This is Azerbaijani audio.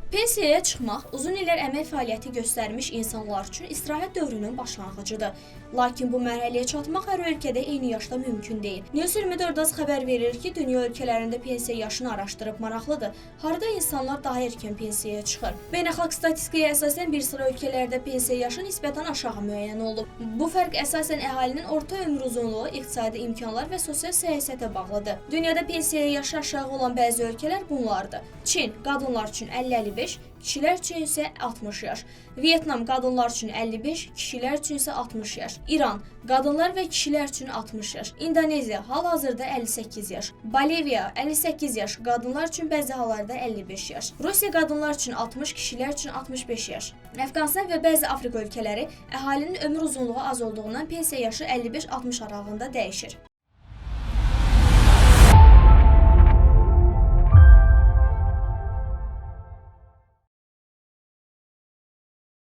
Pensiyaya çıxmaq uzun illər əmək fəaliyyəti göstərmiş insanlar üçün istirahət dövrünün başlanğıcıdır. Lakin bu mərhələyə çatmaq hər ölkədə eyni yaşda mümkün deyil. News 24 xəbər verir ki, dünya ölkələrində pensiya yaşını araşdırıb maraqlıdır. Harda insanlar daha erkən pensiyaya çıxır. Beynəlxalq statistikaya əsasən bir sıra ölkələrdə pensiya yaşı nisbətən aşağı müəyyən olunub. Bu fərq əsasən əhalinin orta ömür uzunluğu, iqtisadi imkanlar və sosial səyasətə bağlıdır. Dünyada pensiyaya yaşı aşağı olan bəzi ölkələr bunlardır. Çin qadınlar üçün 50-55, kişilər üçün isə 60 yaş. Vyetnam qadınlar üçün 55, kişilər üçün isə 60 yaş. İran qadınlar və kişilər üçün 60 yaş. İndoneziya hal-hazırda 58 yaş. Boliviya 58 yaş, qadınlar üçün bəzi hallarda 55 yaş. Rusiya qadınlar üçün 60, kişilər üçün 65 yaş. Əfqanistan və bəzi Afrika ölkələri əhalinin ömür uzunluğu az olduğundan pensiya yaşı 55-60 aralığında dəyişir.